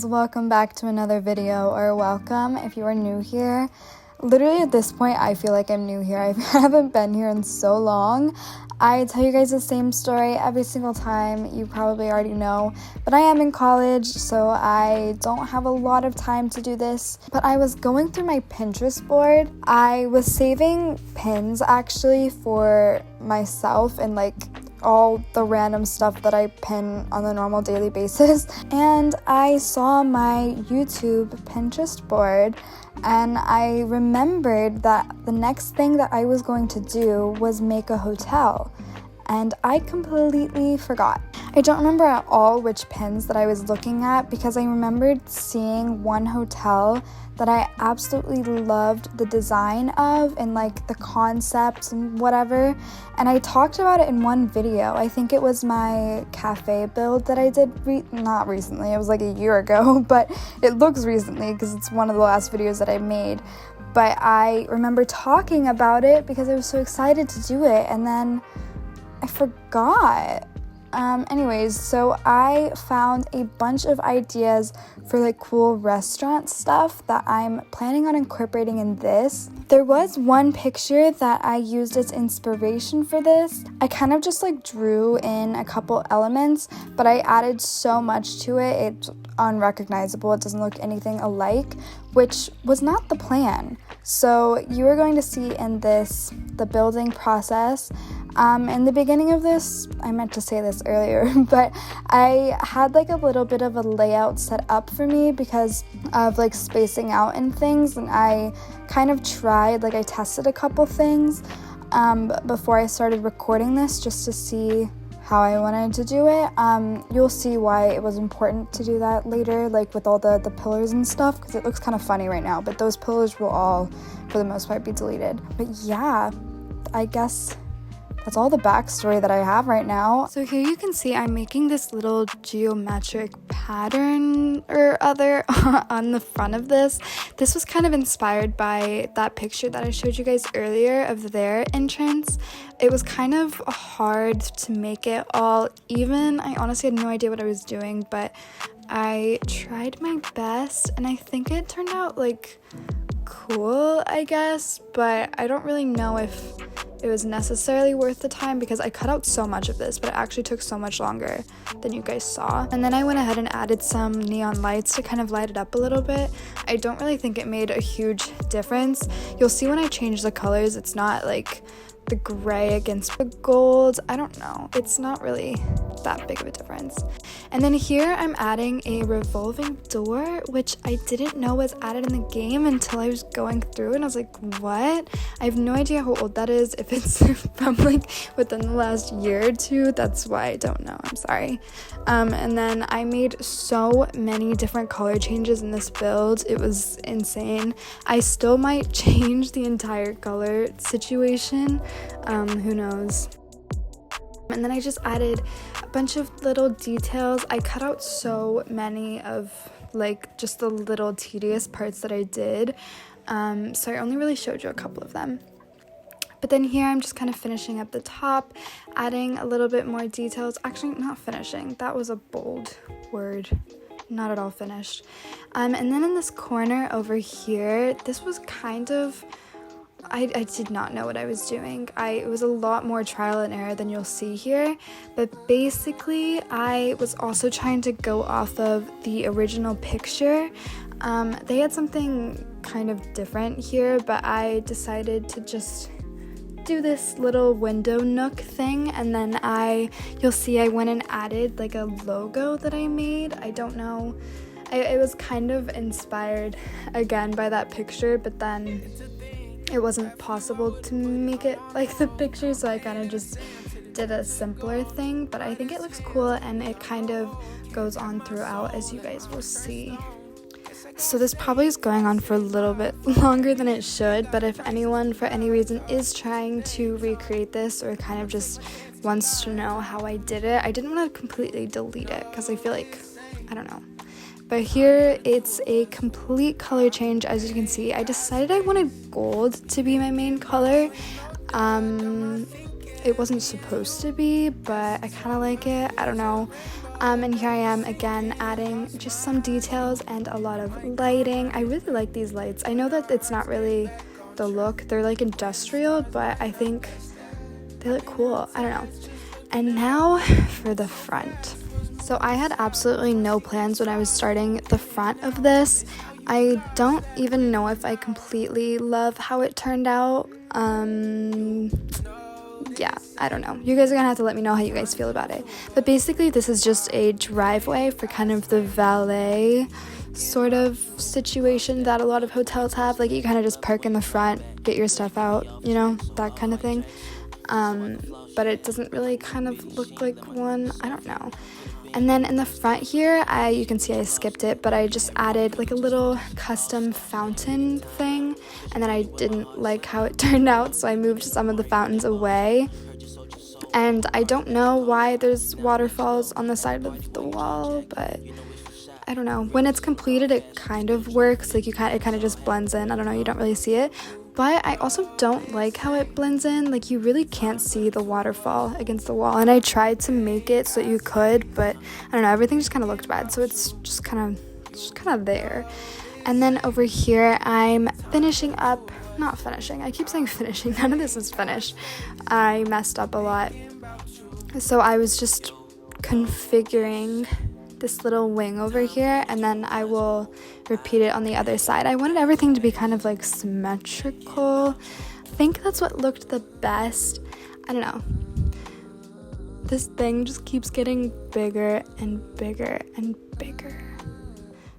welcome back to another video, or welcome if you are new here. Literally at this point I feel like I'm new here. I haven't been here in so long. I tell you guys the same story every single time, you probably already know, but I am in college, so I don't have a lot of time to do this. But I was going through my Pinterest board. I was saving pins actually for myself and like all the random stuff that I pin on a normal daily basis, and I saw my YouTube Pinterest board and I remembered that the next thing that I was going to do was make a hotel, and I completely forgot. I don't remember at all which pins that I was looking at, because I remembered seeing one hotel that I absolutely loved the design of and like the concepts and whatever, and I talked about it in one video. I think it was my cafe build that I did not recently, it was like a year ago, but it looks recently because it's one of the last videos that I made. But I remember talking about it because I was so excited to do it, and then I forgot. Anyways, so I found a bunch of ideas for like cool restaurant stuff that I'm planning on incorporating in this. There was one picture that I used as inspiration for this. I kind of just like drew in a couple elements, but I added so much to it, it's unrecognizable. It doesn't look anything alike, which was not the plan. So you are going to see in this the building process. In the beginning of this, I meant to say this earlier, but I had like a little bit of a layout set up for me because of like spacing out and things, and I kind of tried, like I tested a couple things before I started recording this just to see how I wanted to do it. You'll see why it was important to do that later, like with all the pillars and stuff, because it looks kind of funny right now, but those pillars will all, for the most part, be deleted. But yeah, I guess that's all the backstory that I have right now. So here you can see I'm making this little geometric pattern or other on the front of this. This was kind of inspired by that picture that I showed you guys earlier of their entrance. It was kind of hard to make it all even. I honestly had no idea what I was doing, but I tried my best and I think it turned out like cool, I guess, but I don't really know if it was necessarily worth the time because I cut out so much of this, but it actually took so much longer than you guys saw. And then I went ahead and added some neon lights to kind of light it up a little bit. I don't really think it made a huge difference. You'll see when I change the colors, it's not like the gray against the gold. I don't know, it's not really that big of a difference. And then here I'm adding a revolving door, which I didn't know was added in the game until I was going through, and I was like, what? I have no idea how old that is. If it's from like within the last year or two, that's why I don't know, I'm sorry. And then I made so many different color changes in this build, it was insane. I still might change the entire color situation, who knows. And then I just added a bunch of little details. I cut out so many of like just the little tedious parts that I did, so I only really showed you a couple of them. But then here I'm just kind of finishing up the top, adding a little bit more details. Actually, not finishing, that was a bold word, not at all finished. And then in this corner over here, this was kind of, I did not know what I was doing. It was a lot more trial and error than you'll see here, but basically I was also trying to go off of the original picture. They had something kind of different here, but I decided to just do this little window nook thing, and then you'll see I went and added like a logo that I made. I don't know, it was kind of inspired again by that picture, but then it wasn't possible to make it like the picture, so I kind of just did a simpler thing, but I think it looks cool and it kind of goes on throughout, as you guys will see. So this probably is going on for a little bit longer than it should, but if anyone for any reason is trying to recreate this or kind of just wants to know how I did it, I didn't want to completely delete it because I feel like, I don't know. But here it's a complete color change. As you can see, I decided I wanted gold to be my main color. It wasn't supposed to be, but I kind of like it. I don't know. And here I am again adding just some details and a lot of lighting. I really like these lights. I know that it's not really the look, they're like industrial, but I think they look cool. I don't know. And now for the front. So I had absolutely no plans when I was starting the front of this. I don't even know if I completely love how it turned out. Yeah, I don't know. You guys are gonna have to let me know how you guys feel about it. But basically, this is just a driveway for kind of the valet sort of situation that a lot of hotels have. Like, you kind of just park in the front, get your stuff out, you know, that kind of thing. But it doesn't really kind of look like one. I don't know. And then in the front here, you can see I skipped it, but I just added like a little custom fountain thing, and then I didn't like how it turned out, so I moved some of the fountains away. And I don't know why there's waterfalls on the side of the wall, but I don't know. When it's completed, it kind of works. Like, it kind of just blends in. I don't know, you don't really see it. But I also don't like how it blends in. Like, you really can't see the waterfall against the wall. And I tried to make it so you could, but I don't know, everything just kind of looked bad. So it's just kind of there. And then over here, I'm finishing up. Not finishing. I keep saying finishing. None of this is finished. I messed up a lot. So I was just configuring this little wing over here, and then I will repeat it on the other side. I wanted everything to be kind of like symmetrical. I think that's what looked the best. I don't know. This thing just keeps getting bigger and bigger and bigger.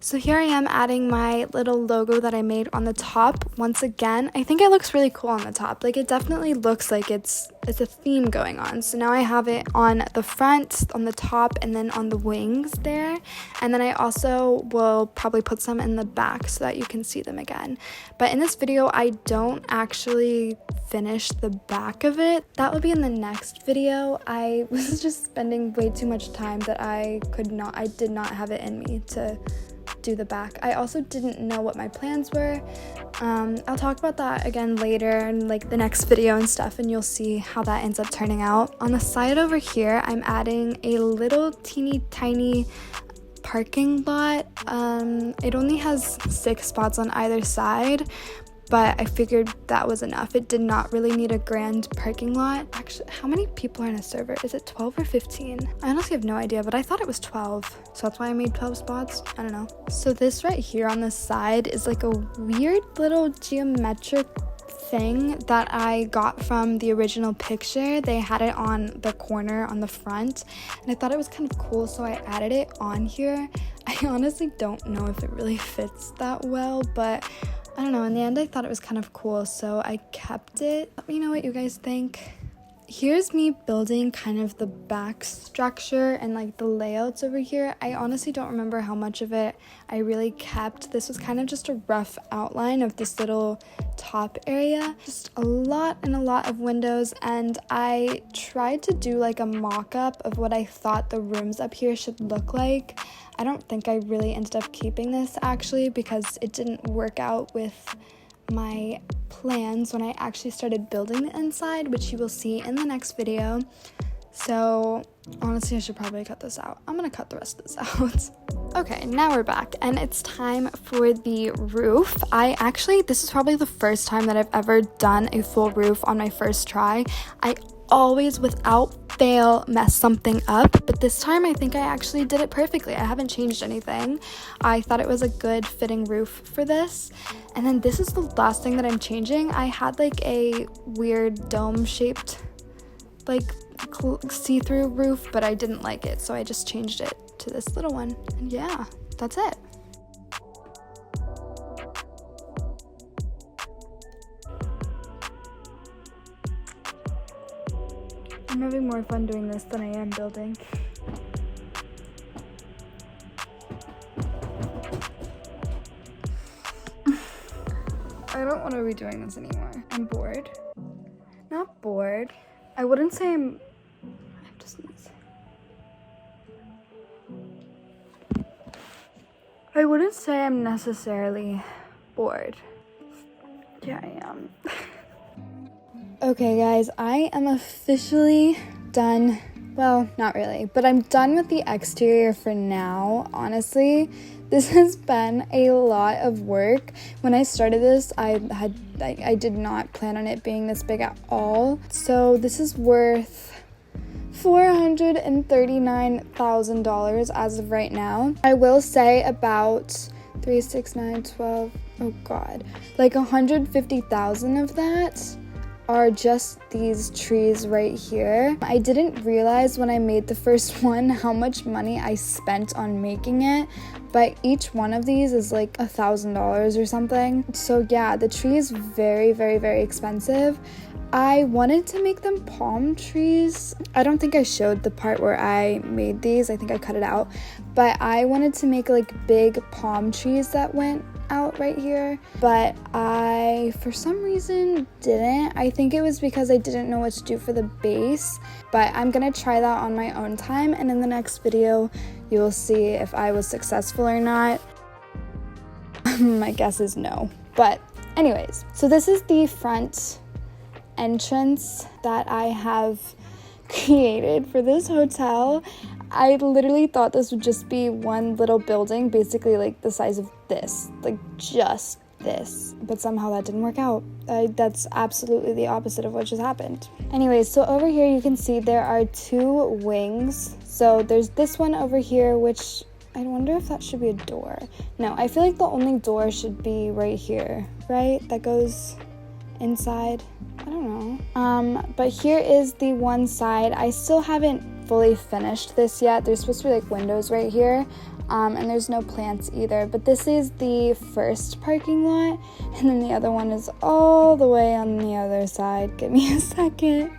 So here I am adding my little logo that I made on the top. Once again, I think it looks really cool on the top. Like, it definitely looks like it's a theme going on. So now I have it on the front, on the top, and then on the wings there. And then I also will probably put some in the back so that you can see them again. But in this video, I don't actually finish the back of it. That will be in the next video. I was just spending way too much time that I did not have it in me to do the back. I also didn't know what my plans were. I'll talk about that again later in like the next video and stuff, and you'll see how that ends up turning out. On the side over here, I'm adding a little teeny tiny parking lot. It only has 6 spots on either side, but I figured that was enough. It did not really need a grand parking lot. Actually, how many people are in a server? Is it 12 or 15? I honestly have no idea, but I thought it was 12. So that's why I made 12 spots. I don't know. So this right here on the side is like a weird little geometric thing that I got from the original picture. They had it on the corner on the front, and I thought it was kind of cool, so I added it on here. I honestly don't know if it really fits that well, but I don't know, in the end I thought it was kind of cool, so I kept it. Let me know what you guys think. Here's me building kind of the back structure and like the layouts over here. I honestly don't remember how much of it I really kept. This was kind of just a rough outline of this little top area. Just a lot of windows, and I tried to do like a mock-up of what I thought the rooms up here should look like. I don't think I really ended up keeping this actually, because it didn't work out with my plans when I actually started building the inside, which you will see in the next video. So honestly, I should probably cut this out. I'm gonna cut the rest of this out. Okay, now we're back, and it's time for the roof. This is probably the first time that I've ever done a full roof on my first try. I always, without fail, mess something up, but this time I think I actually did it perfectly. I haven't changed anything. I thought it was a good fitting roof for this. And then this is the last thing that I'm changing. I had like a weird dome shaped like see-through roof, but I didn't like it, so I just changed it to this little one. And yeah, that's it. I'm having more fun doing this than I am building. I don't want to be doing this anymore. I'm bored. Not bored. I wouldn't say I'm necessarily bored. Yeah, I am. Okay guys, I am officially done Well, not really, but I'm done with the exterior for now. Honestly, this has been a lot of work. When I started this, I did not plan on it being this big at all. So this is worth $439,000 as of right now. I will say about 3, 6, 9, 12, oh god, like 150,000 of that are just these trees right here. I didn't realize when I made the first one how much money I spent on making it, but each one of these is like $1,000 or something. So yeah, the tree is very, very, very expensive. I wanted to make them palm trees. I don't think I showed the part where I made these. I think I cut it out. But I wanted to make like big palm trees that went out right here. But I, for some reason, didn't. I think it was because I didn't know what to do for the base. But I'm gonna try that on my own time. And in the next video, you will see if I was successful or not. My guess is no. But anyways, so this is the front entrance that I have created for this hotel. I literally thought this would just be one little building, basically like the size of this, like just this, but somehow that didn't work out. That's absolutely the opposite of what just happened. Anyways, so over here you can see there are 2 wings. So there's this one over here, which I wonder if that should be a door. No, I feel like the only door should be right here, right? That goes inside. I don't know. But here is the one side. I still haven't fully finished this yet. There's supposed to be like windows right here, and there's no plants either. But this is the first parking lot, and then the other one is all the way on the other side. Give me a second.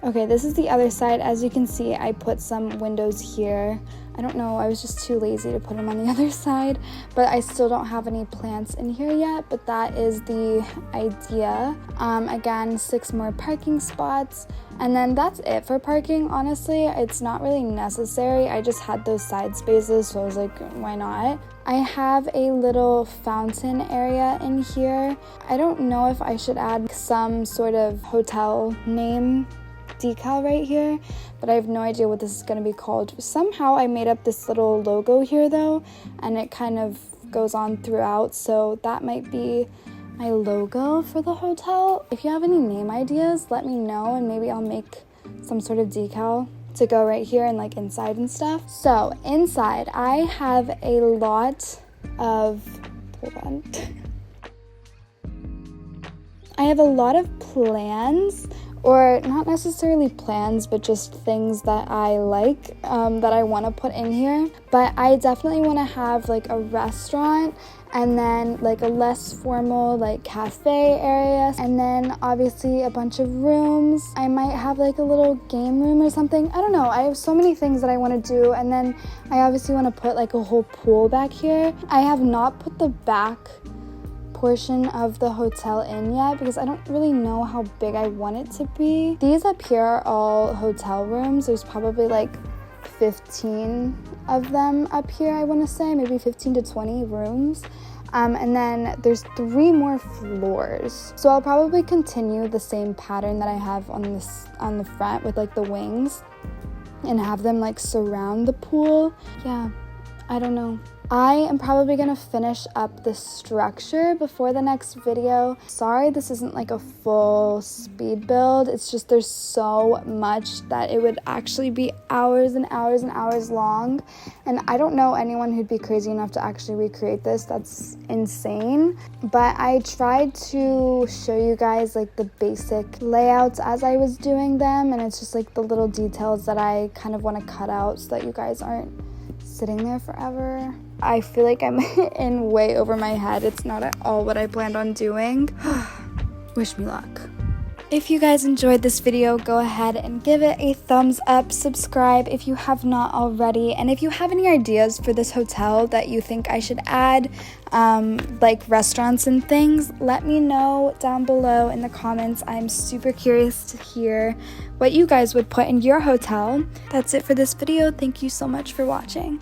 Okay, this is the other side. As you can see, I put some windows here. I don't know, I was just too lazy to put them on the other side, but I still don't have any plants in here yet, but that is the idea. Again, 6 more parking spots, and then that's it for parking. Honestly, it's not really necessary. I just had those side spaces, so I was like, why not? I have a little fountain area in here. I don't know if I should add some sort of hotel name decal right here, but I have no idea what this is going to be called. Somehow I made up this little logo here though, and it kind of goes on throughout, so that might be my logo for the hotel. If you have any name ideas, let me know, and maybe I'll make some sort of decal to go right here and like inside and stuff. So inside I have a lot of, hold on. I have a lot of plans, or not necessarily plans, but just things that I like, that I want to put in here. But I definitely want to have like a restaurant, and then like a less formal like cafe area, and then obviously a bunch of rooms. I might have like a little game room or something. I don't know, I have so many things that I want to do. And then I obviously want to put like a whole pool back here. I have not put the back portion of the hotel in yet because I don't really know how big I want it to be. These up here are all hotel rooms. There's probably like 15 of them up here, I want to say, maybe 15 to 20 rooms. And then there's 3 more floors. So I'll probably continue the same pattern that I have on the front with like the wings, and have them like surround the pool. Yeah, I don't know. I am probably gonna finish up the structure before the next video. Sorry this isn't like a full speed build. It's just there's so much that it would actually be hours and hours and hours long. And I don't know anyone who'd be crazy enough to actually recreate this. That's insane. But I tried to show you guys like the basic layouts as I was doing them. And it's just like the little details that I kind of want to cut out so that you guys aren't sitting there forever. I feel like I'm in way over my head. It's not at all what I planned on doing. Wish me luck. If you guys enjoyed this video, go ahead and give it a thumbs up, subscribe if you have not already, and if you have any ideas for this hotel that you think I should add, like restaurants and things, let me know down below in the comments. I'm super curious to hear what you guys would put in your hotel. That's it for this video. Thank you so much for watching.